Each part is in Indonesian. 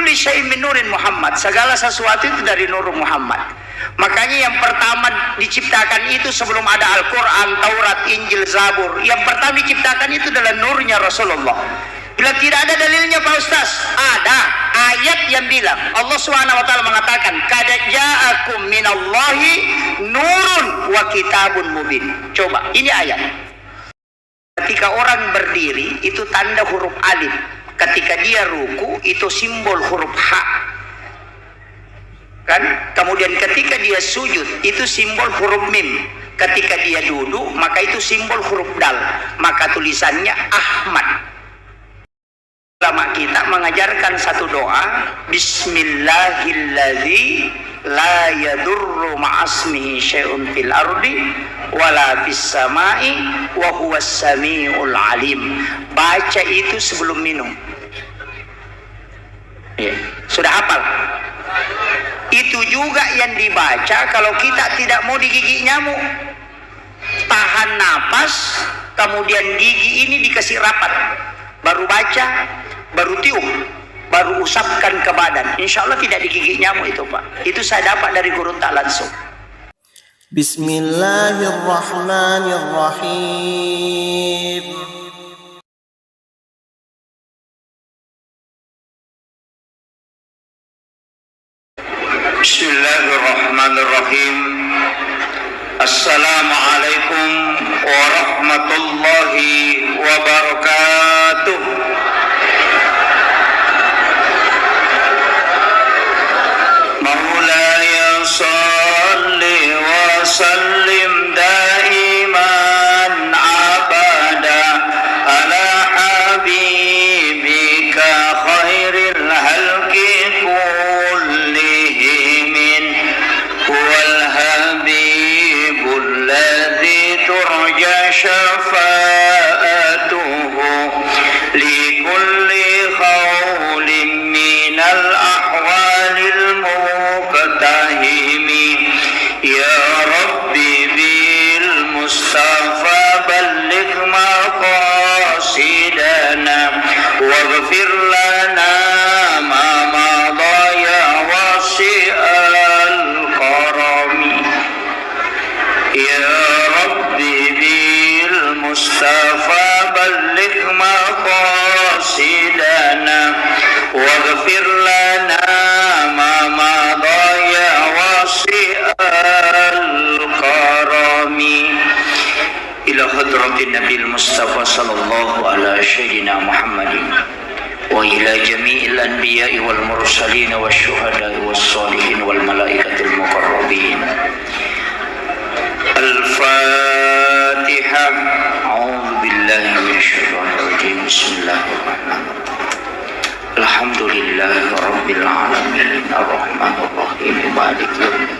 kulli syai'in min nurin Muhammad. Segala sesuatu itu dari nur Muhammad. Makanya yang pertama diciptakan itu sebelum ada Al-Quran, Taurat, Injil, Zabur, yang pertama diciptakan itu adalah nurnya Rasulullah. Bila tidak ada dalilnya Pak Ustaz, ada ayat yang bilang, Allah Subhanahu wa taala mengatakan, "Qad ja'akum minallahi nurun wa kitabun mubin." Coba, ini ayat. Ketika orang berdiri itu tanda huruf alif. Ketika dia ruku itu simbol huruf H. Kan? Kemudian ketika dia sujud itu simbol huruf mim. Ketika dia duduk maka itu simbol huruf dal. Maka tulisannya Ahmad. Ulama kita mengajarkan satu doa, Bismillahilladzi la yadurru ma'asmihi syai'un fil ardi wala fis samai wa huwas samiul alim. Baca itu sebelum minum. Ya, sudah hafal? Itu juga yang dibaca kalau kita tidak mau digigit nyamuk. Tahan napas, kemudian gigi ini dikasih rapat. Baru baca, baru tiup, baru usapkan ke badan. Insya Allah tidak digigit nyamuk itu Pak. Itu saya dapat dari guru tak langsung. Bismillahirrahmanirrahim. Bismillahirrahmanirrahim. Assalamualaikum warahmatullahi wabarakatuh. Maulaya salli wa sallim daiman abada ala habibika khairil halqi kullihim huwal habibul ladzi turja syafa'atuhu likulli khawlin minal ahwalil muqtahimi ya rabbi bil mustafa balligh maqasidana waghfir lana ma madha ya wasi'al karami ya rabbi bil mustafa balligh maqasidana waghfir lana ma madha ya wasi'al karami ila hadratin nabil mustafa sallallahu ala sayyidina Muhammadin wa ila jami'il anbiya'i wal mursalin wasyuhada'i wassalihin wal malaikatil muqarrabin. Al-Fatihah. A'udzu billahi minasyaitonir rajim. Bismillahirrahmanirrahim. Alhamdulillahi rabbil alamin arrahmanir rahim maliki yaumiddin.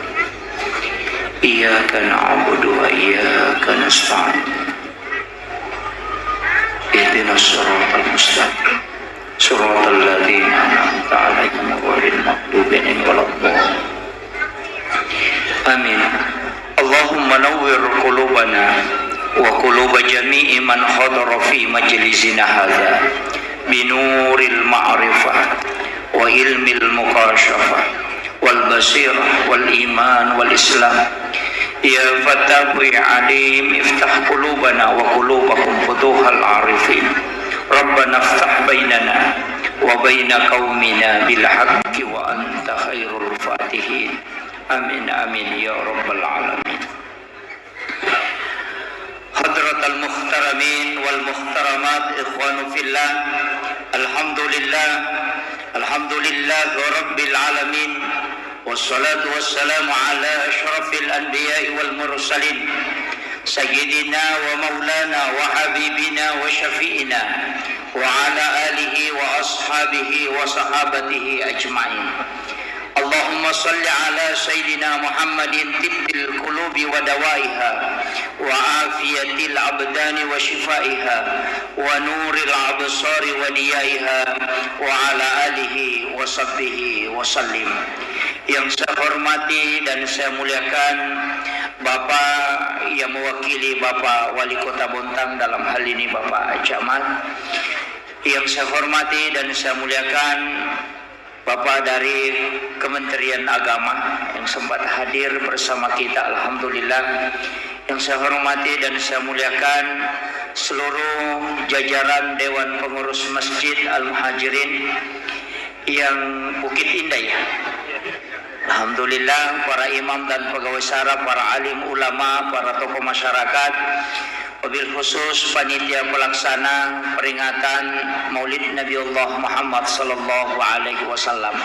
Iyyaka na'budu wa iyyaka nasta'in. Ihdinas siratal mustaqim. Siratal ladzina an'amta 'alaihim ghairil maghdubi 'alaihim waladdallin. Amin. Allahumma nawwir qulubana wa qulub jami'i man hadara fi majlisina hadza binuril ma'rifah wa ilmil muqasyafah wal basirah wal iman wal islam. Ya Fattahu ya Alim, iftah qulubana wa qulubakum futuhal arifin. Rabbana iftah bainana wa baina qaumina bil haqqi wa anta khairul fatihin. Amin amin ya rabbal alamin. Hadratal muhtaramin wal muhtaramat ikhwanu fillah. Alhamdulillah rabbil alamin. Wassalatu wassalamu ala asyrafil anbiya'i wal mursalin sayyidina wa maulana wa habibina wa syafi'ina wa ala alihi wa ashabihi wa sahabatihi ajma'in. Allahumma salli ala sayyidina Muhammadin tibbil qulubi wa dawaiha wa afiyatil abdani wa shifaiha wa nuril absari wa diyaiha wa ala alihi wa sahbihi wa sallim. Yang saya hormati dan saya muliakan Bapak yang mewakili Bapak Wali Kota Bontang, dalam hal ini Bapak Jamal. Yang saya hormati dan saya muliakan Bapak dari Kementerian Agama yang sempat hadir bersama kita, alhamdulillah. Yang saya hormati dan saya muliakan seluruh jajaran Dewan Pengurus Masjid Al-Muhajirin yang Bukit Indah ya. Alhamdulillah, para imam dan pegawai syara, para alim ulama, para tokoh masyarakat, wabil khusus panitia pelaksana peringatan Maulid Nabiullah Muhammad sallallahu alaihi wasallam.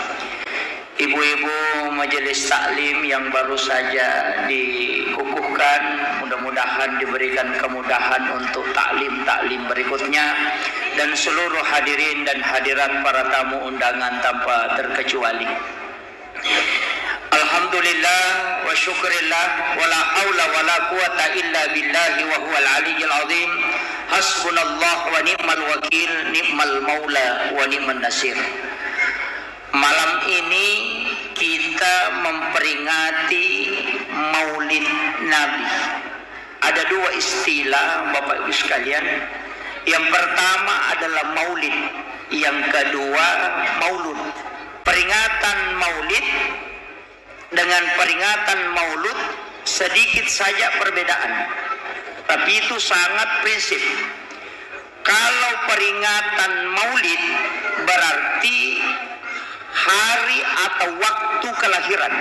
Ibu-ibu majelis taklim yang baru saja dikukuhkan, mudah-mudahan diberikan kemudahan untuk taklim-taklim berikutnya, dan seluruh hadirin dan hadirat para tamu undangan tanpa terkecuali. Alhamdulillah wa syukurillah wa la hawla wa la quwata illa billahi wa huwal aliyyil azim. Hasbunallah wa ni'mal wakil, ni'mal maula wa ni'man nasir. Malam ini kita memperingati Maulid Nabi. Ada dua istilah Bapak Ibu sekalian. Yang pertama adalah Maulid, yang kedua Maulud. Peringatan Maulid dengan peringatan Maulud sedikit saja perbedaan, tapi itu sangat prinsip. Kalau peringatan Maulid berarti hari atau waktu kelahiran.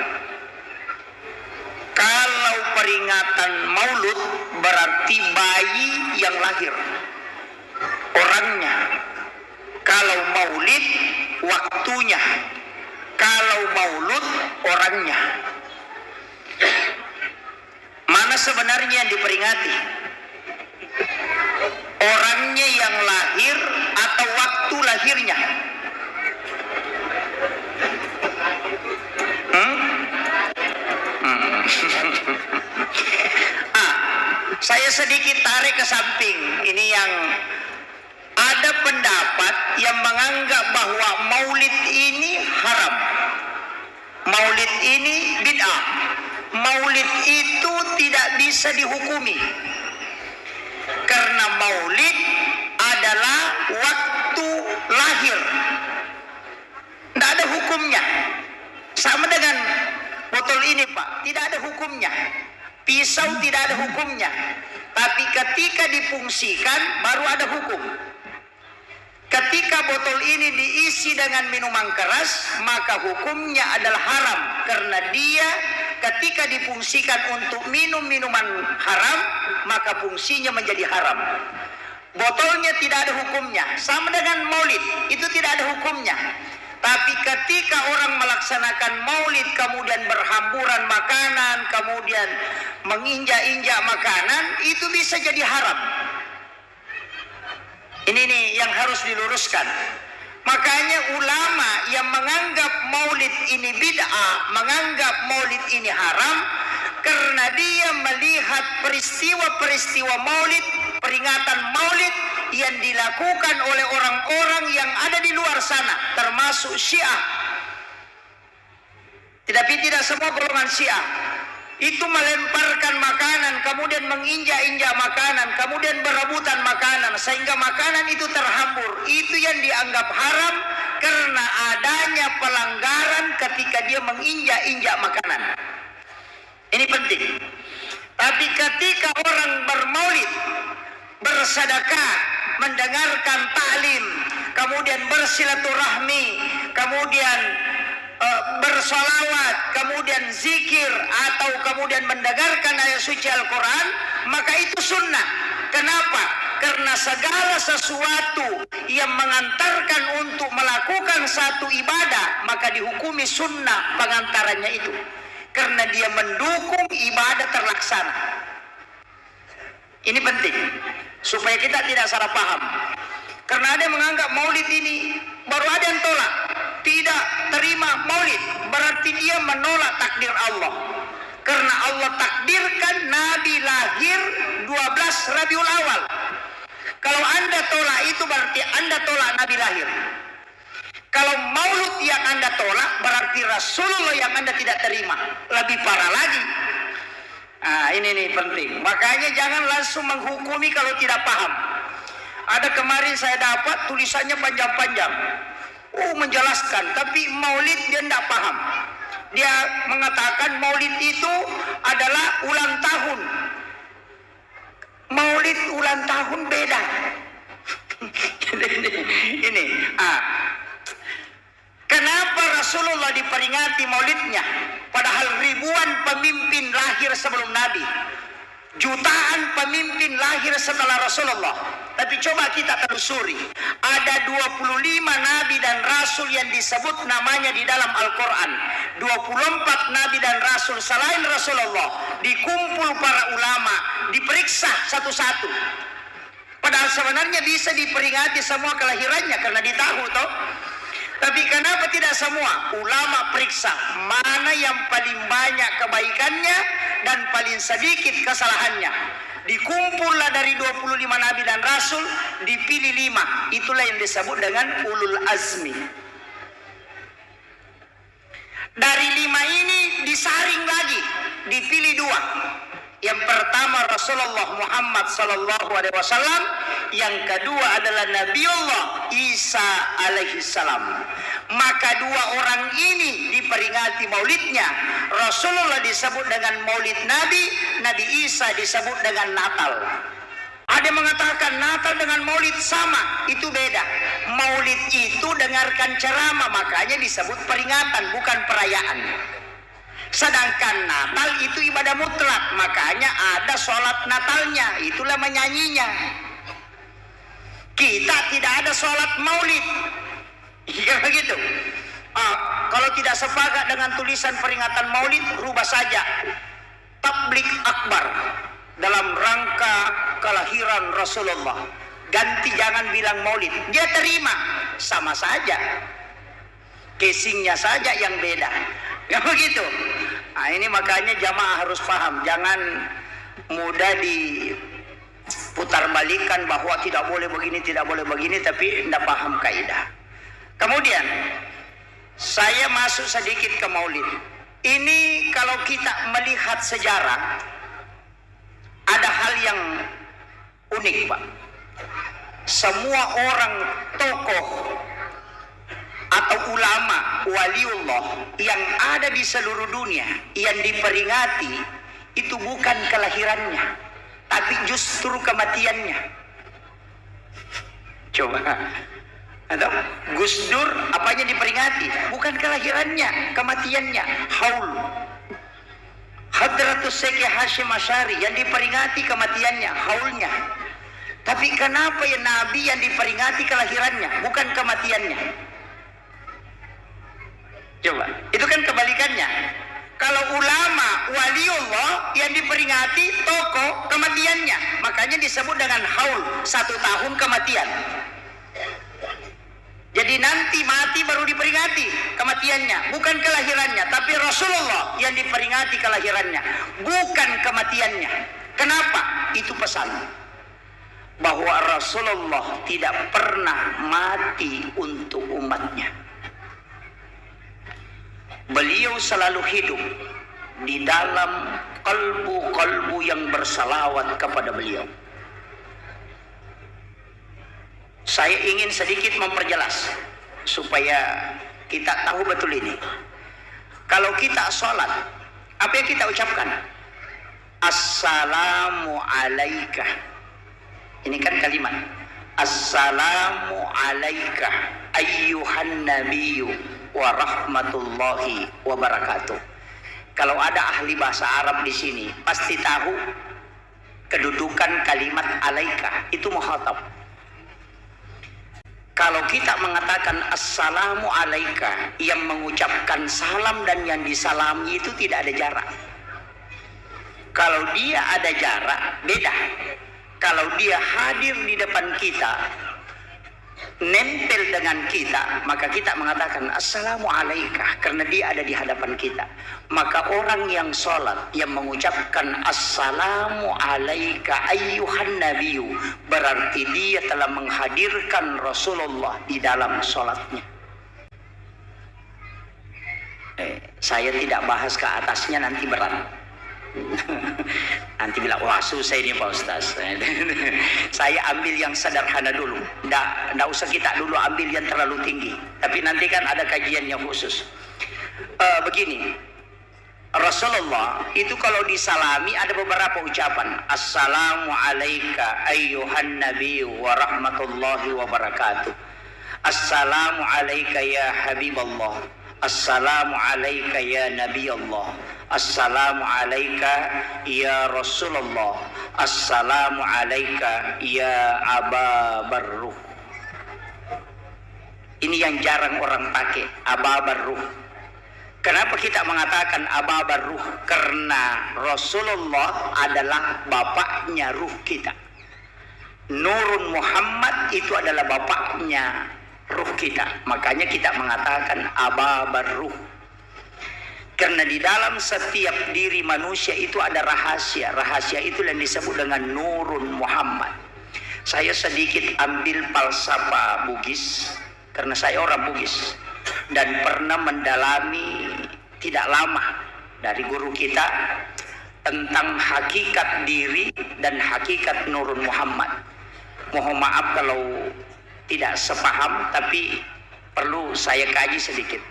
Kalau peringatan Maulud berarti bayi yang lahir, orangnya. Kalau Maulid waktunya. Kalau Maulud orangnya. Mana sebenarnya yang diperingati? Orangnya yang lahir atau waktu lahirnya? Saya sedikit tarik ke samping. Ini yang ada pendapat yang menganggap bahwa Maulid ini haram. Maulid ini bid'ah. Maulid itu tidak bisa dihukumi. Karena Maulid adalah waktu lahir. Tidak ada hukumnya. Sama dengan botol ini Pak, tidak ada hukumnya. Pisau tidak ada hukumnya. Tapi ketika difungsikan baru ada hukum. Ketika botol ini diisi dengan minuman keras, maka hukumnya adalah haram. Karena dia ketika difungsikan untuk minum minuman haram, maka fungsinya menjadi haram. Botolnya tidak ada hukumnya. Sama dengan Maulid, itu tidak ada hukumnya. Tapi ketika orang melaksanakan Maulid, kemudian berhamburan makanan, kemudian menginjak-injak makanan, itu bisa jadi haram. Ini nih yang harus diluruskan. Makanya ulama yang menganggap Maulid ini bid'ah, menganggap Maulid ini haram, karena dia melihat peristiwa-peristiwa Maulid, peringatan Maulid yang dilakukan oleh orang-orang yang ada di luar sana, termasuk Syiah. Tapi tidak semua golongan Syiah. Itu melemparkan makanan, kemudian menginjak-injak makanan, kemudian berebutan makanan, sehingga makanan itu terhambur. Itu yang dianggap haram karena adanya pelanggaran ketika dia menginjak-injak makanan. Ini penting. Tapi ketika orang bermaulid, bersedekah, mendengarkan ta'lim, kemudian bersilaturahmi, kemudian bersolawat, kemudian zikir, atau kemudian mendengarkan ayat suci Al-Quran, maka itu sunnah. Kenapa? Karena segala sesuatu yang mengantarkan untuk melakukan satu ibadah, maka dihukumi sunnah pengantarannya itu. Karena dia mendukung ibadah terlaksana. Ini penting, supaya kita tidak salah paham. Karena ada yang menganggap maulid ini, baru ada yang tolak. Tidak terima maulid, berarti dia menolak takdir Allah. Karena Allah takdirkan Nabi lahir 12 Rabiul Awal. Kalau Anda tolak itu berarti Anda tolak Nabi lahir. Kalau maulud yang Anda tolak berarti Rasulullah yang Anda tidak terima. Lebih parah lagi. Nah, ini nih penting. Makanya jangan langsung menghukumi kalau tidak paham. Ada kemarin saya dapat tulisannya panjang-panjang. menjelaskan, tapi maulid dia tidak paham. Dia mengatakan maulid itu adalah ulang tahun. Maulid ulang tahun beda. Ini, kenapa Rasulullah diperingati maulidnya? Padahal ribuan pemimpin lahir sebelum Nabi, jutaan pemimpin lahir setelah Rasulullah. Tapi coba kita telusuri, ada 25 nabi dan rasul yang disebut namanya di dalam Al-Quran. 24 nabi dan rasul selain Rasulullah, dikumpul para ulama, diperiksa satu-satu. Padahal sebenarnya bisa diperingati semua kelahirannya karena ditahu toh. Tapi kenapa tidak semua? Ulama periksa mana yang paling banyak kebaikannya dan paling sedikit kesalahannya. Dikumpullah dari 25 nabi dan rasul, dipilih 5. Itulah yang disebut dengan ulul azmi. Dari 5 ini disaring lagi, dipilih 2. Yang pertama Rasulullah Muhammad sallallahu alaihi wasallam, yang kedua adalah Nabiullah Isa alaihi salam. Maka 2 orang ini diperingati maulidnya. Rasulullah disebut dengan maulid Nabi, Nabi Isa disebut dengan Natal. Ada yang mengatakan Natal dengan maulid sama, itu beda. Maulid itu dengarkan ceramah, makanya disebut peringatan, bukan perayaan. Sedangkan Natal itu ibadah mutlak, makanya ada sholat Natalnya, itulah menyanyinya. Kita tidak ada sholat maulid, ya begitu. Kalau tidak sepakat dengan tulisan peringatan maulid, rubah saja tablik akbar dalam rangka kelahiran Rasulullah. Ganti, jangan bilang maulid. Dia terima, sama saja, casingnya saja yang beda. Ya begitu. Ini makanya jamaah harus paham, jangan mudah diputar balikan bahwa tidak boleh begini, tidak boleh begini, tapi tidak paham kaidah. Kemudian saya masuk sedikit ke maulid. Ini kalau kita melihat sejarah, ada hal yang unik, Pak. Semua orang tokoh atau ulama waliullah yang ada di seluruh dunia yang diperingati itu bukan kelahirannya, tapi justru kematiannya. Coba, atau Gus Dur apanya diperingati? Bukan kelahirannya, kematiannya. Haul Hadratus Syekh Hashim Asy'ari yang diperingati kematiannya, haulnya. Tapi kenapa ya Nabi yang diperingati kelahirannya, bukan kematiannya? Coba, itu kan kebalikannya. Kalau ulama waliullah yang diperingati tokoh kematiannya, makanya disebut dengan haul, 1 tahun kematian. Jadi nanti mati baru diperingati kematiannya, bukan kelahirannya. Tapi Rasulullah yang diperingati kelahirannya, bukan kematiannya. Kenapa? Itu pesan bahwa Rasulullah tidak pernah mati untuk umatnya. Beliau selalu hidup di dalam kalbu-kalbu yang bersalawat kepada beliau. Saya ingin sedikit memperjelas supaya kita tahu betul ini. Kalau kita sholat, apa yang kita ucapkan? Assalamu alaika. Ini kan kalimat. Assalamu alaika ayyuhan nabiyyu wa rahmatullahi wa barakatuh. Kalau ada ahli bahasa Arab di sini, pasti tahu kedudukan kalimat alaika itu mukhatab. Kalau kita mengatakan assalamu alaika, yang mengucapkan salam dan yang disalami itu tidak ada jarak. Kalau dia ada jarak, beda. Kalau dia hadir di depan kita, nempel dengan kita, maka kita mengatakan assalamu alaika, karena dia ada di hadapan kita. Maka orang yang sholat yang mengucapkan assalamu alaika ayyuhan nabiyyu, berarti dia telah menghadirkan Rasulullah di dalam sholatnya. Saya tidak bahas ke atasnya, nanti berat. Nanti bilang, wah susah ini Pak Ustaz. Saya ambil yang sederhana dulu. Nggak usah kita dulu ambil yang terlalu tinggi. Tapi nanti kan ada kajian yang khusus. Begini, Rasulullah itu kalau disalami ada beberapa ucapan. Assalamu alayka ayyuhan nabi wa rahmatullahi wa barakatuh. Assalamu alayka ya Habiballah. Assalamu alayka ya Nabi Allah. Assalamu alayka ya Rasulullah. Assalamu alayka ya Aba Barruh. Ini yang jarang orang pakai, Aba Barruh. Kenapa kita mengatakan Aba Barruh? Karena Rasulullah adalah bapaknya ruh kita. Nurun Muhammad itu adalah bapaknya ruh kita. Makanya kita mengatakan Aba Barruh. Karena di dalam setiap diri manusia itu ada rahasia. Rahasia itu yang disebut dengan Nurun Muhammad. Saya sedikit ambil falsafah Bugis, karena saya orang Bugis, dan pernah mendalami tidak lama dari guru kita tentang hakikat diri dan hakikat Nurun Muhammad. Mohon maaf kalau tidak sepaham, tapi perlu saya kaji sedikit.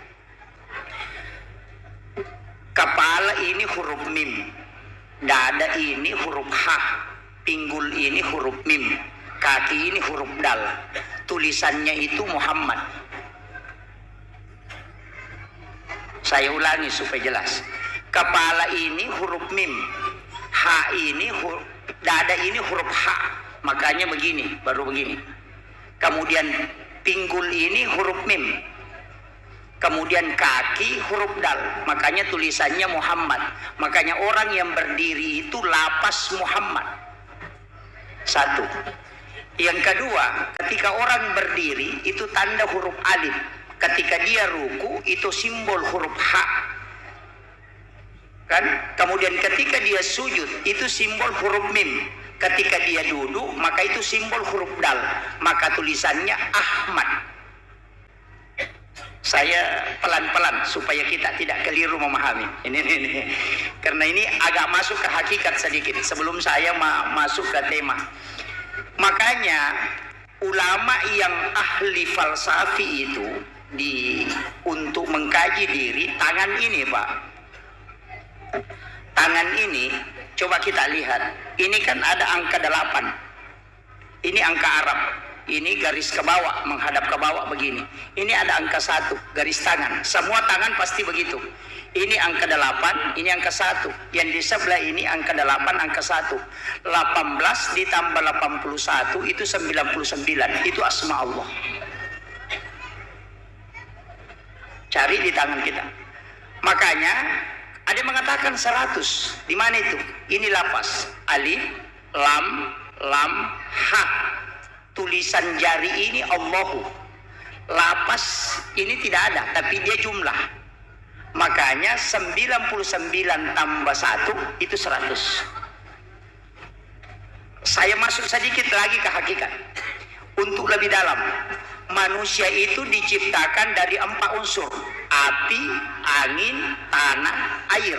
Kepala ini huruf mim, dada ini huruf ha, pinggul ini huruf mim, kaki ini huruf dal. Tulisannya itu Muhammad. Saya ulangi supaya jelas. Kepala ini huruf mim, ha ini dada ini huruf ha, makanya begini, baru begini. Kemudian pinggul ini huruf mim, kemudian kaki huruf dal, makanya tulisannya Muhammad. Makanya orang yang berdiri itu lapas Muhammad. Satu. Yang kedua, ketika orang berdiri itu tanda huruf alif. Ketika dia ruku itu simbol huruf ha, kan? Kemudian ketika dia sujud itu simbol huruf mim. Ketika dia duduk maka itu simbol huruf dal, maka tulisannya Ahmad. Saya pelan-pelan supaya kita tidak keliru memahami. Ini. Karena ini agak masuk ke hakikat sedikit sebelum saya masuk ke tema. Makanya ulama yang ahli falsafi itu untuk mengkaji diri, tangan ini Pak. Tangan ini coba kita lihat. Ini kan ada angka 8. Ini angka Arab. Ini garis ke bawah, menghadap ke bawah begini. Ini ada angka 1, garis tangan. Semua tangan pasti begitu. Ini angka 8, ini angka 1. Yang di sebelah ini angka 8, angka 1. 18 ditambah 81 itu 99. Itu asma Allah. Cari di tangan kita. Makanya ada yang mengatakan 100. Di mana itu? Ini lapas. Alif, lam, ha. Tulisan jari ini Allahu. Lapas ini tidak ada, tapi dia jumlah. Makanya 99 tambah 1 itu 100. Saya masuk sedikit lagi ke hakikat. Untuk lebih dalam, manusia itu diciptakan dari 4 unsur. Api, angin, tanah, air.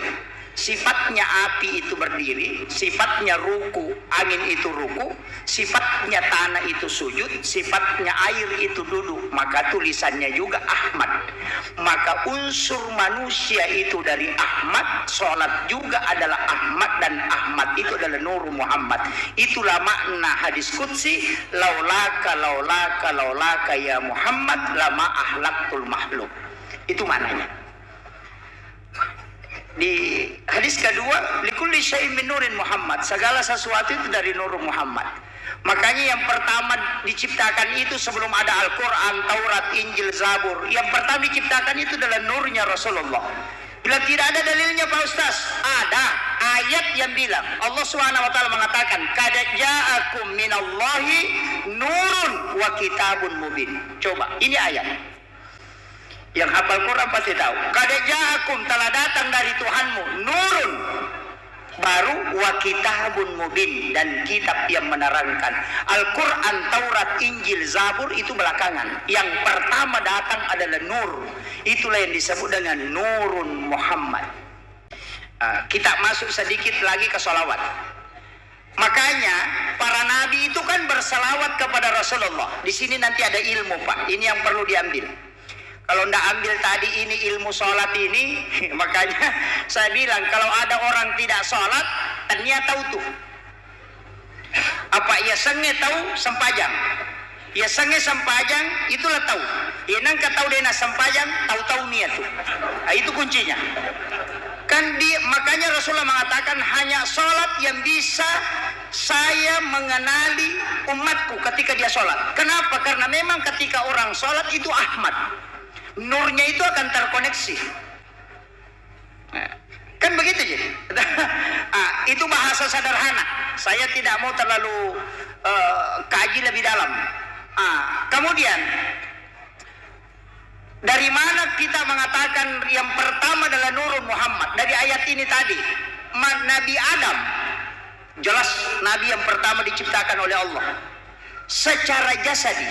Sifatnya api itu berdiri, sifatnya ruku, angin itu ruku, sifatnya tanah itu sujud, sifatnya air itu duduk. Maka tulisannya juga Ahmad. Maka unsur manusia itu dari Ahmad, sholat juga adalah Ahmad, dan Ahmad itu adalah Nur Muhammad. Itulah makna hadis qudsi, laulaka ya Muhammad lama ahlaktul makhluk. Itu maknanya. Di hadis kedua, likulli syai'in min nurin Muhammad, segala sesuatu itu dari Nur Muhammad. Makanya yang pertama diciptakan itu sebelum ada Al-Quran, Taurat, Injil, Zabur, yang pertama diciptakan itu adalah nurnya Rasulullah. Bila tidak ada dalilnya Pak Ustaz, ada ayat yang bilang, Allah SWT mengatakan, qad ja'akum minallahi nurun wa kitabun mubin. Coba, ini ayat. Yang hafal Quran pasti tahu. Qad ja'akum, telah datang dari Tuhanmu nurun, baru wa kitabun mubin, dan kitab yang menerangkan. Al-Quran, Taurat, Injil, Zabur itu belakangan. Yang pertama datang adalah nur. Itulah yang disebut dengan Nurun Muhammad. Kita masuk sedikit lagi ke sholawat. Makanya para nabi itu kan berselawat kepada Rasulullah. Di sini nanti ada ilmu, Pak. Ini yang perlu diambil. Kalau ndak ambil tadi ini ilmu sholat ini, makanya saya bilang kalau ada orang tidak sholat, tanya tahu tuh. Apa ia senge tahu sempajang? Ia senge sempajang itulah tahu. Ia nangka tahu dena sempajang, tahu-tahu niat tuh. Nah, itu kuncinya. Kan makanya Rasulullah mengatakan hanya sholat yang bisa saya mengenali umatku ketika dia sholat. Kenapa? Karena memang ketika orang sholat itu Ahmad, nurnya itu akan terkoneksi. Nah, kan begitu jadi. Itu bahasa sederhana. Saya tidak mau terlalu kaji lebih dalam. Kemudian dari mana kita mengatakan yang pertama adalah Nurul Muhammad? Dari ayat ini tadi, Nabi Adam, jelas Nabi yang pertama diciptakan oleh Allah secara jasadi.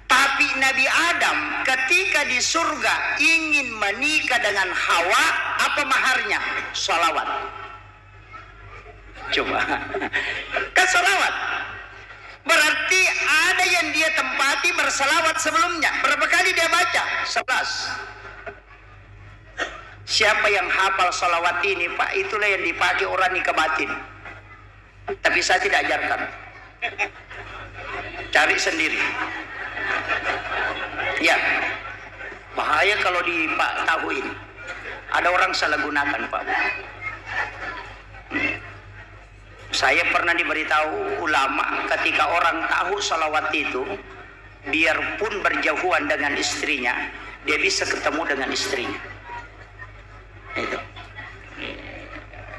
Tapi Nabi Adam ketika di surga ingin menikah dengan Hawa, apa maharnya? Salawat. Coba, kan salawat. Berarti ada yang dia tempati berselawat sebelumnya. Berapa kali dia baca? 11. Siapa yang hafal salawat ini, Pak? Itulah yang dipakai orang nikah batin. Tapi saya tidak ajarkan. Cari sendiri. Ya, bahaya kalau di Pak tahu ini. Ada orang salah gunakan, Pak. Saya pernah diberitahu ulama ketika orang tahu salawat itu, biarpun berjauhan dengan istrinya, dia bisa ketemu dengan istrinya.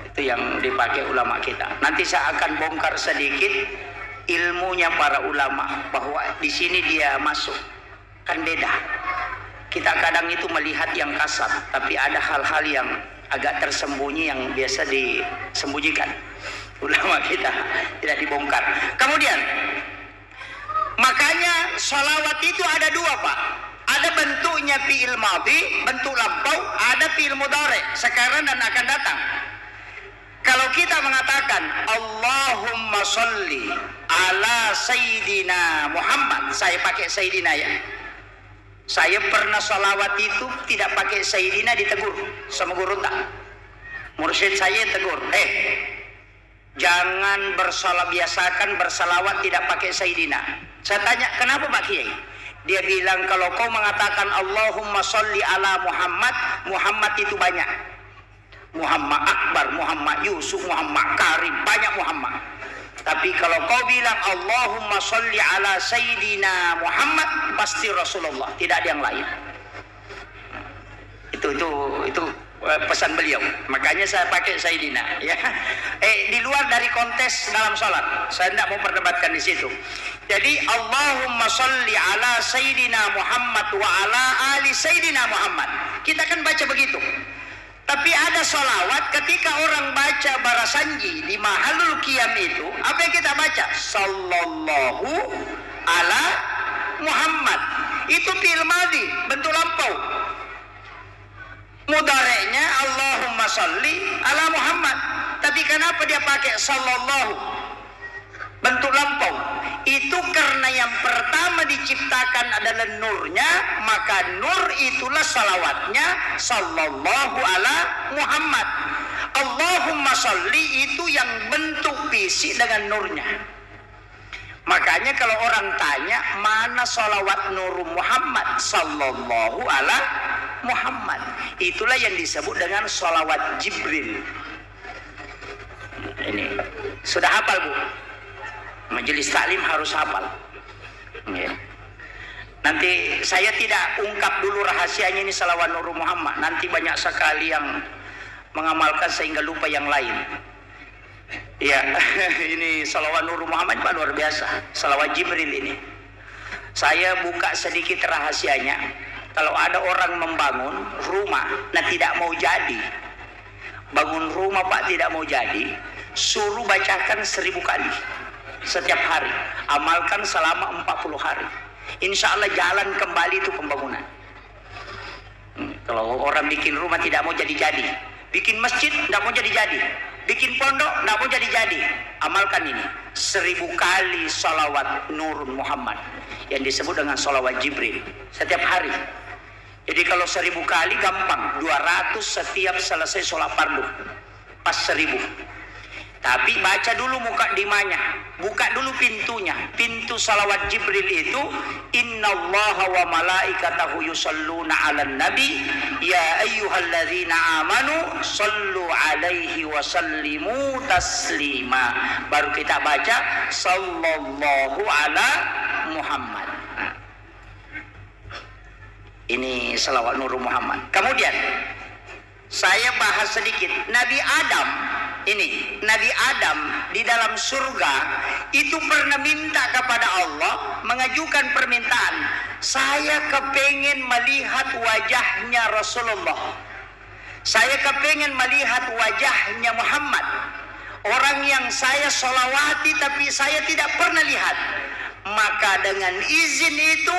Itu yang dipakai ulama kita. Nanti saya akan bongkar sedikit ilmunya para ulama bahwa di sini dia masuk. Kan beda. Kita kadang itu melihat yang kasar, tapi ada hal-hal yang agak tersembunyi yang biasa disembunyikan. Ulama kita tidak dibongkar. Kemudian makanya salawat itu ada dua, Pak. Ada bentuknya fi'il madhi, bentuk lampau, ada fi'il mudhari, sekarang dan akan datang. Kalau kita mengatakan Allahumma sholli ala Sayyidina Muhammad, saya pakai Sayyidina ya. Saya pernah salawat itu tidak pakai Sayyidina, ditegur sama guru tak. Mursyid saya tegur, jangan biasakan bersalawat tidak pakai Sayyidina. Saya tanya, kenapa Pak Kiai? Dia bilang kalau kau mengatakan Allahumma sholli ala Muhammad, Muhammad itu banyak. Muhammad Akbar, Muhammad Yusuf, Muhammad Karim, banyak Muhammad. Tapi kalau kau bilang Allahumma sholli ala Sayyidina Muhammad, pasti Rasulullah, tidak ada yang lain. Itu pesan beliau. Makanya saya pakai Sayyidina ya. Di luar dari konteks dalam sholat, saya tidak mau perdebatkan di situ. Jadi Allahumma sholli ala Sayyidina Muhammad wa ala ali Sayyidina Muhammad. Kita kan baca begitu. Tapi ada sholawat ketika orang baca barasanji di mahalul qiyam itu, apa yang kita baca? Sallallahu ala Muhammad. Itu fi'il madhi, bentuk lampau. Mudhari'nya Allahumma sholli ala Muhammad. Tapi kenapa dia pakai sallallahu? Bentuk lampau. Itu karena yang pertama diciptakan adalah nurnya, maka nur itulah salawatnya sallallahu ala Muhammad. Allahumma sholli itu yang bentuk fisik dengan nurnya. Makanya kalau orang tanya mana salawat nur Muhammad sallallahu ala Muhammad, itulah yang disebut dengan salawat Jibril. Ini sudah hafal Bu? Majelis taklim harus hafal. Ya. Nanti saya tidak ungkap dulu rahasianya ini salawat Nur Muhammad. Nanti banyak sekali yang mengamalkan sehingga lupa yang lain. Ya, ini salawat Nur Muhammad Pak luar biasa. Salawat Jibril ini. Saya buka sedikit rahasianya. Kalau ada orang membangun rumah, nah tidak mau jadi. Bangun rumah Pak tidak mau jadi, suruh bacakan 1000 kali. Setiap hari, amalkan selama 40 hari. Insya Allah jalan kembali itu pembangunan. Kalau orang bikin rumah tidak mau jadi-jadi, bikin masjid tidak mau jadi-jadi, Bikin pondok nggak mau jadi-jadi. Amalkan ini 1000 kali salawat Nurun Muhammad yang disebut dengan salawat Jibril setiap hari. Jadi kalau 1000 kali gampang, 200 setiap selesai sholat fardu. Pas 1000. Tapi baca dulu mukadimahnya, buka dulu pintunya. Pintu salawat Jibril itu innallaha wa malaikatahu yusalluna 'alan nabi ya ayyuhalladzina amanu sallu 'alaihi wa sallimu taslima. Baru kita baca sallallahu ala Muhammad. Nah, ini salawat Nur Muhammad. Kemudian saya bahas sedikit Nabi Adam. Ini Nabi Adam di dalam surga itu pernah minta kepada Allah, mengajukan permintaan, saya kepengen melihat wajahnya Rasulullah, saya kepengen melihat wajahnya Muhammad, orang yang saya sholawati tapi saya tidak pernah lihat. Maka dengan izin itu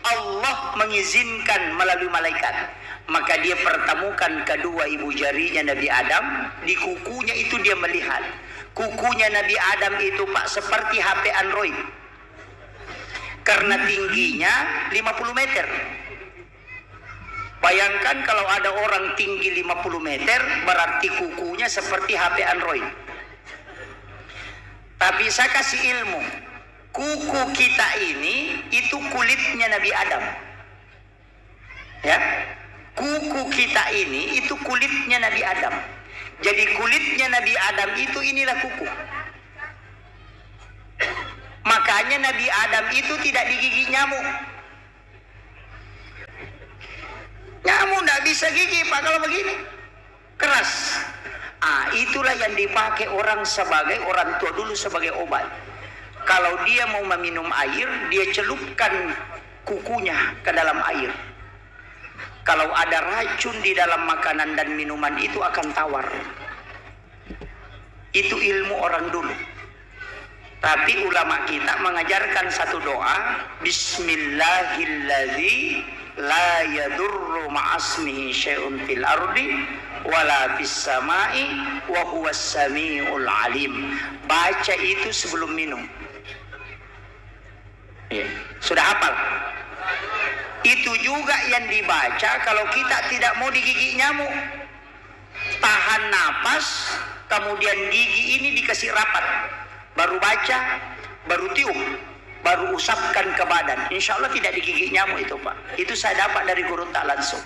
Allah mengizinkan melalui malaikat. Maka dia pertemukan kedua ibu jarinya Nabi Adam. Di kukunya itu dia melihat. Kukunya Nabi Adam itu Pak seperti HP Android. Karena tingginya 50 meter. Bayangkan kalau ada orang tinggi 50 meter, berarti kukunya seperti HP Android. Tapi saya kasih ilmu. Kuku kita ini itu kulitnya Nabi Adam. Ya. Kuku kita ini itu kulitnya Nabi Adam. Jadi kulitnya Nabi Adam itu inilah kuku. Makanya Nabi Adam itu tidak digigit nyamuk. Nyamuk tidak bisa gigit Pak kalau begini. Keras. Itulah yang dipakai orang sebagai orang tua dulu sebagai obat. Kalau dia mau meminum air, dia celupkan kukunya ke dalam air. Kalau ada racun di dalam makanan dan minuman itu akan tawar. Itu ilmu orang dulu. Tapi ulama kita mengajarkan satu doa, Bismillahilladzi la yadurru ma'asmihi syai'un fil ardi wala fis sama'i wa huwas samiul alim. Baca itu sebelum minum. Ya. Sudah hafal? Itu juga yang dibaca kalau kita tidak mau digigit nyamuk. Tahan napas, kemudian gigi ini dikasih rapat. Baru baca, baru tiup, baru usapkan ke badan. Insya Allah tidak digigit nyamuk itu Pak. Itu saya dapat dari guru tak langsung.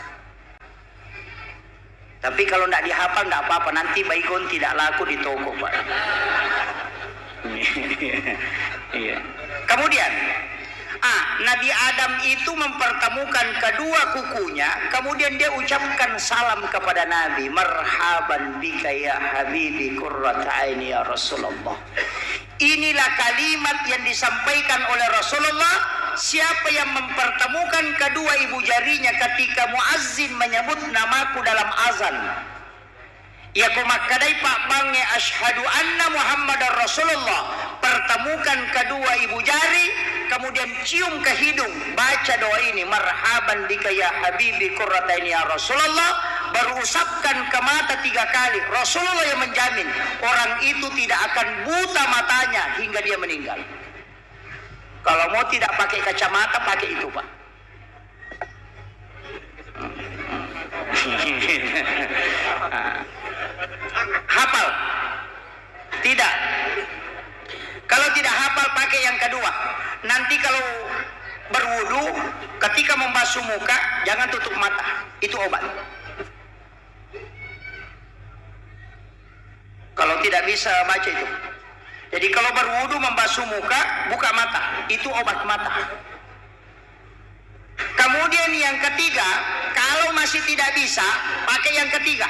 Tapi kalau tidak dihafal tidak apa-apa. Nanti baygon tidak laku di toko Pak. Kemudian Nabi Adam itu mempertemukan kedua kukunya, kemudian dia ucapkan salam kepada Nabi, marhaban bika ya habibi qurrata aini ya Rasulullah. Inilah kalimat yang disampaikan oleh Rasulullah. Siapa yang mempertemukan kedua ibu jarinya ketika muazzin menyebut namaku dalam azan, ya kumakadai Pak Bange asyhadu anna Muhammadar Rasulullah, pertemukan kedua ibu jari, kemudian cium ke hidung, baca doa ini, marhaban bika ya habibi qurrataini ya Rasulullah, baru usapkan ke mata 3 kali. Rasulullah yang menjamin orang itu tidak akan buta matanya hingga dia meninggal. Kalau mau tidak pakai kacamata, pakai itu Pak. Hafal? Tidak. Kalau tidak hafal, pakai yang kedua. Nanti kalau berwudu, ketika membasuh muka, jangan tutup mata. Itu obat. Kalau tidak bisa baca itu. Jadi kalau berwudu membasuh muka, buka mata. Itu obat mata. Kemudian yang ketiga, kalau masih tidak bisa, pakai yang ketiga.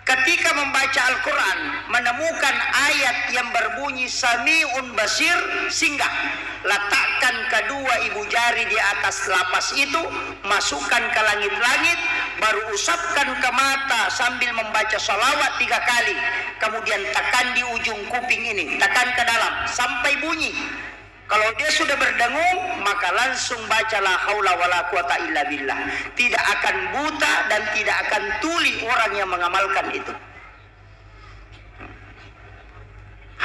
Ketika membaca Al-Quran, menemukan ayat yang berbunyi Sami'un Basir, singgah. Letakkan kedua ibu jari di atas lapas itu, masukkan ke langit-langit, baru usapkan ke mata sambil membaca salawat 3 kali. Kemudian tekan di ujung kuping ini, tekan ke dalam, sampai bunyi. Kalau dia sudah berdengung, maka langsung baca la haula wala quwata illa billah. Tidak akan buta dan tidak akan tuli orang yang mengamalkan itu.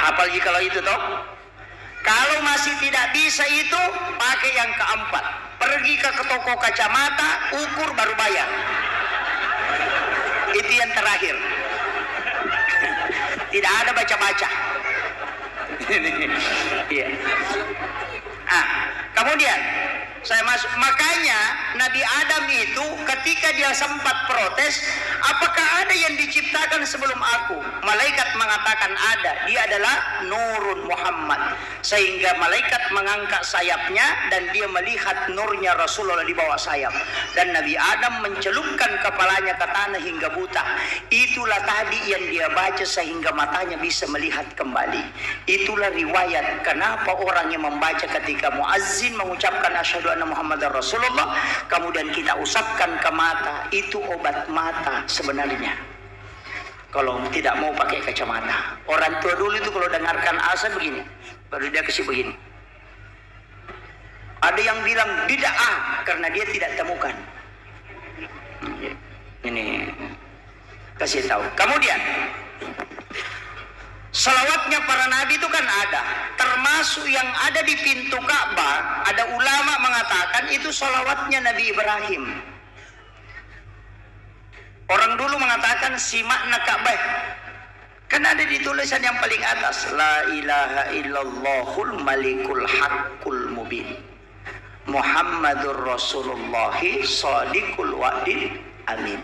Hafal kalau itu toh. Kalau masih tidak bisa itu, pakai yang keempat. Pergi ke toko kacamata, ukur baru bayar. Itu yang terakhir. Tidak ada baca-baca. Iya. Kemudian saya masuk. Makanya Nabi Adam itu ketika dia sempat protes, apakah ada yang diciptakan sebelum aku? Malaikat mengatakan ada. Dia adalah Nurun Muhammad. Sehingga malaikat mengangkat sayapnya dan dia melihat nurnya Rasulullah di bawah sayap. Dan Nabi Adam mencelupkan kepalanya ke tanah hingga buta. Itulah tadi yang dia baca sehingga matanya bisa melihat kembali. Itulah riwayat kenapa orang yang membaca ketika muazzin mengucapkan asyhadu anna Muhammadar Rasulullah, kemudian kita usapkan ke mata, itu obat mata sebenarnya. Kalau tidak mau pakai kacamata. Orang tua dulu itu kalau dengarkan azan begini, baru dia kasih begini. Ada yang bilang bid'ah karena dia tidak temukan. Ini kasih tahu. Kemudian salawatnya para nabi itu kan ada, termasuk yang ada di pintu Ka'bah. Ada ulama mengatakan itu salawatnya Nabi Ibrahim. Orang dulu mengatakan simakna Ka'bah, kan ada di tulisan yang paling atas, la ilaha illallahul malikul haqqul mubin Muhammadur Rasulullahi shadiqul wa'dil amin.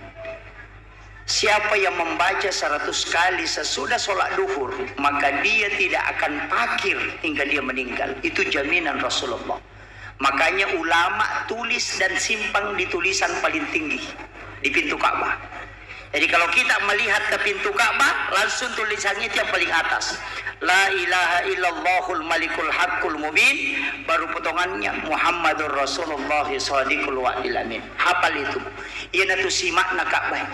Siapa yang membaca 100 kali sesudah sholat duhur, maka dia tidak akan pakir hingga dia meninggal. Itu jaminan Rasulullah. Makanya ulama tulis dan simpang di tulisan paling tinggi di pintu Ka'bah. Jadi kalau kita melihat ke pintu Ka'bah, langsung tulisannya itu yang paling atas. La ilaha illallahul malikul haqqul mubin, baru potongannya Muhammadur Rasulullah shadiqul wa'dil amin. Hafal itu. Ia natu simakna Ka'bah.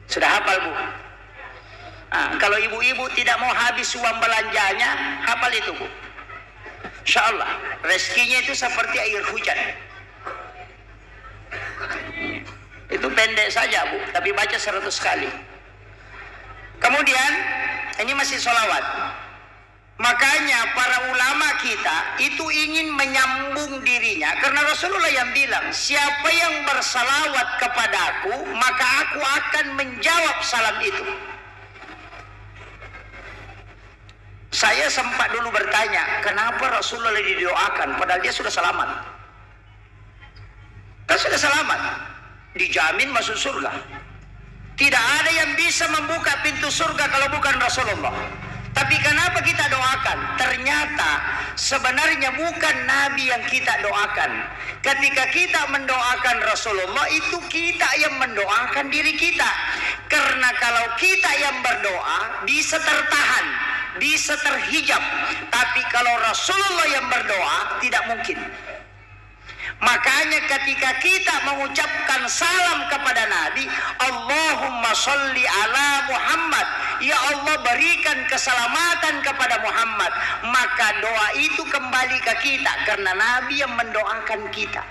Sudah hafal, Bu? Kalau ibu-ibu tidak mau habis uang belanjanya, hafal itu, Bu. Insyaallah rezekinya itu seperti air hujan. Itu pendek saja, Bu, tapi baca 100 kali. Kemudian ini masih sholawat. Makanya para ulama kita itu ingin menyambung dirinya, karena Rasulullah yang bilang, siapa yang bersalawat kepadaku, maka aku akan menjawab salam itu. Saya sempat dulu bertanya, kenapa Rasulullah didoakan padahal dia sudah selamat? Kan sudah selamat, dijamin masuk surga. Tidak ada yang bisa membuka pintu surga kalau bukan Rasulullah. Tapi kenapa kita doakan? Ternyata sebenarnya bukan Nabi yang kita doakan. Ketika kita mendoakan Rasulullah, itu kita yang mendoakan diri kita. Karena kalau kita yang berdoa, bisa tertahan, bisa terhijab. Tapi kalau Rasulullah yang berdoa, tidak mungkin. Makanya ketika kita mengucapkan salam kepada Nabi, Allahumma sholli ala Muhammad, ya Allah berikan keselamatan kepada Muhammad, maka doa itu kembali ke kita karena Nabi yang mendoakan kita.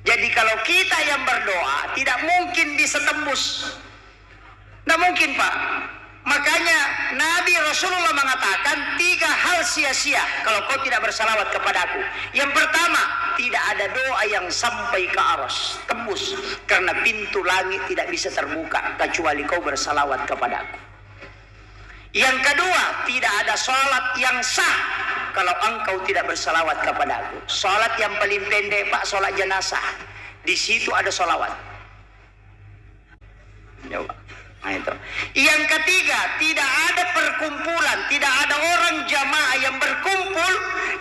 Jadi kalau kita yang berdoa, tidak mungkin bisa tembus. Tidak mungkin, Pak. Makanya Nabi Rasulullah mengatakan 3 hal sia-sia kalau kau tidak bersalawat kepadaku. Yang pertama, tidak ada doa yang sampai ke aras, tembus, karena pintu langit tidak bisa terbuka kecuali kau bersalawat kepadaku. Yang kedua, tidak ada sholat yang sah kalau engkau tidak bersalawat kepadaku. Sholat yang paling pendek, Pak, sholat jenazah. Di situ ada sholawat. Coba. Nah, itu. Yang ketiga, tidak ada perkumpulan, tidak ada orang jamaah yang berkumpul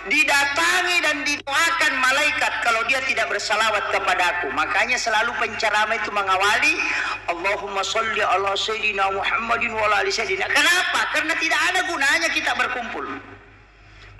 didatangi dan didoakan malaikat kalau dia tidak bersalawat kepadaku. Makanya selalu penceramah itu mengawali Allahumma sholli ala sayyidina Muhammadin wa ala ali sayyidina. Kenapa? Karena tidak ada gunanya kita berkumpul.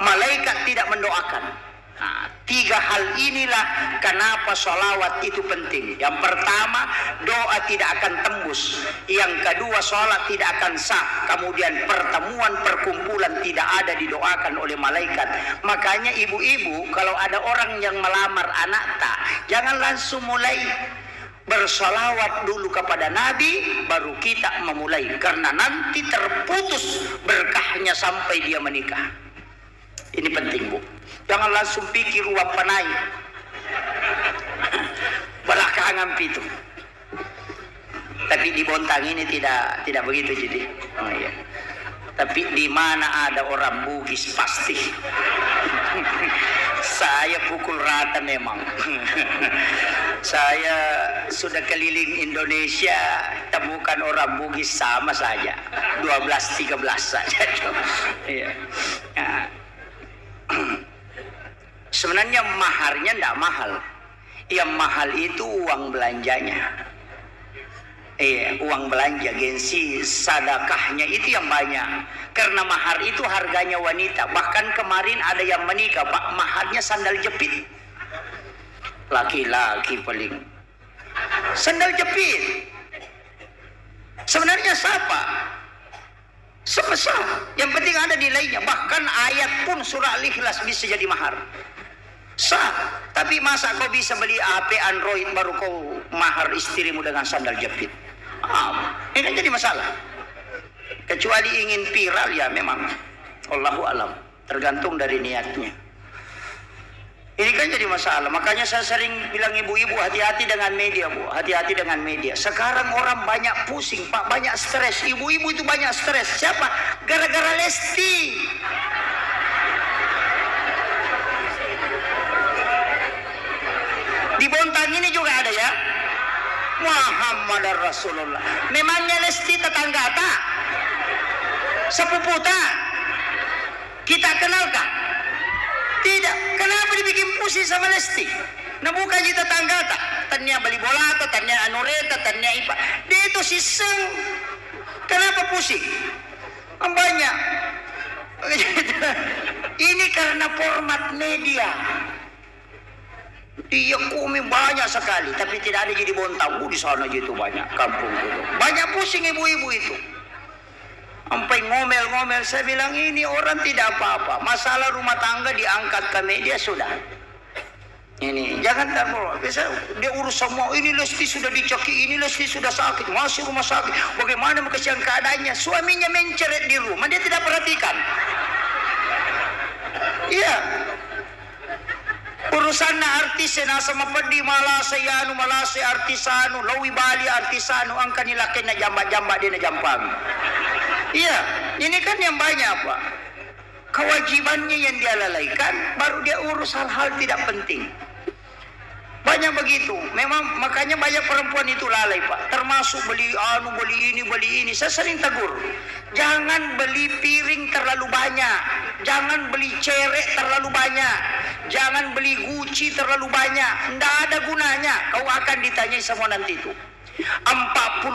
Malaikat tidak mendoakan. Nah, 3 hal inilah kenapa sholawat itu penting. Yang pertama, doa tidak akan tembus. Yang kedua, sholat tidak akan sah. Kemudian pertemuan perkumpulan tidak ada didoakan oleh malaikat. Makanya ibu-ibu kalau ada orang yang melamar anak tak, jangan langsung mulai bersalawat dulu kepada Nabi, baru kita memulai. Karena nanti terputus berkahnya sampai dia menikah. Ini penting, Bu. Jangan langsung pikir uang panai. Belakangan itu. Tapi di Bontang ini tidak begitu jadi. Oh, iya. Tapi di mana ada orang Bugis pasti. Saya pukul rata memang. Saya sudah keliling Indonesia, temukan orang Bugis sama saja. 12-13 saja. Iya. Nah, sebenarnya maharnya tidak mahal. Yang mahal itu uang belanjanya. Uang belanja, gengsi, sedekahnya itu yang banyak. Karena mahar itu harganya wanita. Bahkan kemarin ada yang menikah, Pak, maharnya sandal jepit. Laki-laki paling. Sandal jepit. Sebenarnya siapa? Sebesar. Yang penting ada nilainya. Bahkan ayat pun surah Al-Ikhlas bisa jadi mahar. Sah. Tapi masa kau bisa beli HP Android baru kau mahar istrimu dengan sandal jepit? Ini kan jadi masalah. Kecuali ingin viral ya memang. Allahu alam. Tergantung dari niatnya. Ini kan jadi masalah. Makanya saya sering bilang ibu-ibu hati-hati dengan media, Bu. Hati-hati dengan media. Sekarang orang banyak pusing, Pak. Banyak stres. Ibu-ibu itu banyak stres. Siapa? Gara-gara Lesti. Di Bontang ini juga ada ya. Muhammad Rasulullah. Memangnya Lesti tetangga tak? Sepupu tak? Kita kenalkah? Tidak. Kenapa dibikin pusing sama Lesti? Nah bukan kita tetangga tak? Tanya beli bola, tanya anureta, tanya ipa. Dia itu siseng. Kenapa pusing? Banyak. Ini karena format media. Dia kumi banyak sekali, tapi tidak ada jadi Bontang. Di sana gitu banyak kampung gitu. Banyak pusing ibu-ibu itu. Sampai ngomel-ngomel. Saya bilang ini orang tidak apa-apa. Masalah rumah tangga diangkat ke media sudah. Ini jangan terlalu. Biasa dia urus semua. Ini Lesti sudah dicoki, ini Lesti sudah sakit, masih rumah sakit. Bagaimana kesian keadaannya? Suaminya menceret di rumah, dia tidak perhatikan. Iya. Urusan artis na sama pedi malasayanu malase artisanu lawi bali artisanu angka nilaki na jamba-jamba dia na jampang. Iya, ini kan yang banyak, Pak. Kewajibannya yang dia lalaikan, baru dia urus hal-hal tidak penting. Banyak begitu. Memang makanya banyak perempuan itu lalai, Pak. Termasuk beli beli ini. Saya sering tegur. Jangan beli piring terlalu banyak. Jangan beli cerek terlalu banyak. Jangan beli Gucci terlalu banyak. Tidak ada gunanya. Kau akan ditanyai semua nanti itu. 40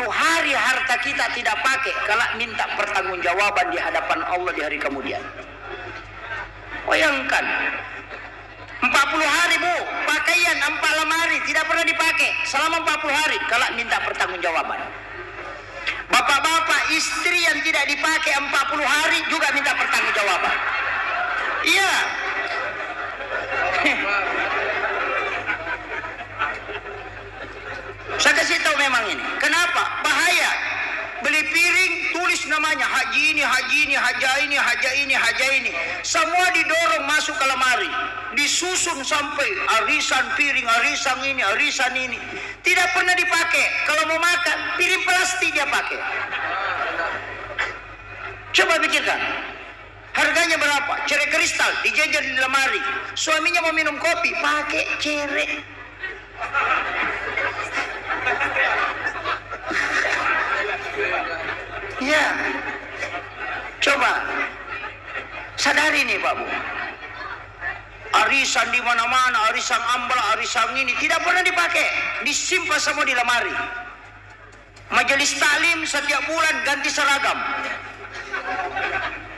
hari harta kita tidak pakai. Kalau minta pertanggungjawaban di hadapan Allah di hari kemudian. Bayangkan. 40 hari, Bu, pakaian 4 lemari tidak pernah dipakai selama 40 hari. Kalau minta pertanggungjawaban. Bapak-bapak, istri yang tidak dipakai 40 hari juga minta pertanggungjawaban. Iya. Saya kasih tahu memang ini. Kenapa? Bahaya. Beli piring tulis namanya haji ini, haji ini, haja ini, haja ini, haja ini. Semua didorong masuk ke lemari. Disusun sampai arisan piring, arisan ini, arisan ini. Tidak pernah dipakai. Kalau mau makan, piring plastik dia pakai. Coba pikirkan. Harganya berapa? Cerek kristal dijejer di lemari. Suaminya mau minum kopi, pakai cerek. Ya, coba sadari nih Pak Bu. Arisan di mana-mana, arisan ambal, arisan ini tidak pernah dipakai, disimpan semua di lemari. Majelis taklim setiap bulan ganti seragam.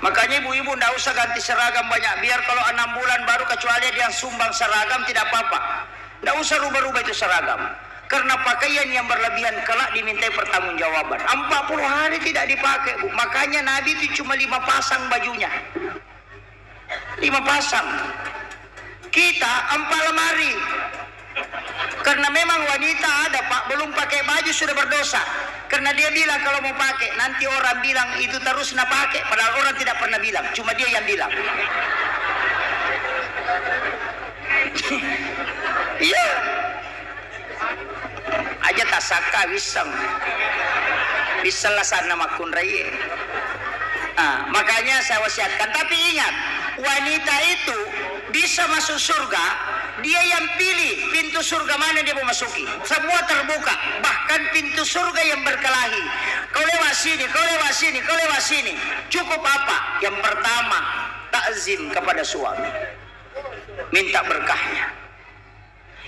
Makanya ibu-ibu tidak usah ganti seragam banyak. Biar kalau 6 bulan baru kecuali dia sumbang seragam tidak apa-apa. Tidak usah rubah-rubah itu seragam. Karena pakaian yang berlebihan kelak dimintai pertanggungjawaban. 40 hari tidak dipakai, Bu. Makanya Nabi itu cuma 5 pasang bajunya. 5 pasang. Kita 4 lemari. Karena Karena memang wanita ada Pak, belum pakai baju sudah berdosa. Karena dia bilang kalau mau pakai, nanti orang bilang itu terus nak pakai. Padahal orang tidak pernah bilang, cuma dia yang bilang. Iya. Aja tasaka wisang. Wisalasan nama kunraye. Makanya saya wasiatkan. Tapi ingat, wanita itu bisa masuk surga, dia yang pilih pintu surga mana dia mau masuki. Semua terbuka, bahkan pintu surga yang berkelahi. Kau lewat sini, kau lewat sini, kau lewat sini. Cukup apa? Yang pertama, takzim kepada suami, minta berkahnya.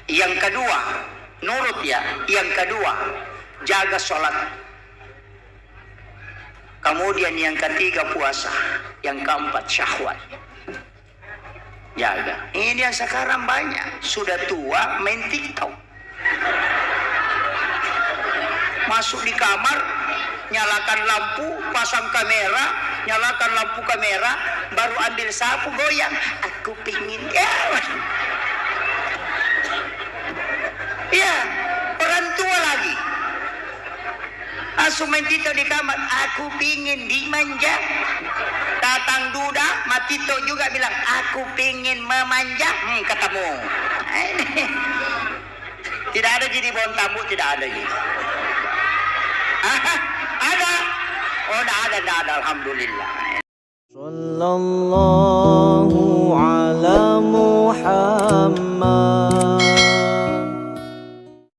Yang kedua, nurut ya. Yang kedua, jaga sholat. Kemudian yang ketiga puasa. Yang keempat syahwat. Jaga. Ini yang sekarang banyak. Sudah tua main TikTok. Masuk di kamar, nyalakan lampu, pasang kamera, nyalakan lampu kamera, baru ambil sapu goyang. Aku pingin ya, orang tua lagi. Langsung main TikTok di kamar. Aku pingin dimanja. Datang duda, Matito juga bilang, aku pingin memanja. Ketemu. Tidak ada jadi pohon tamu, tidak ada jadi. Ada? Oh, tidak ada, alhamdulillah. Sallallahu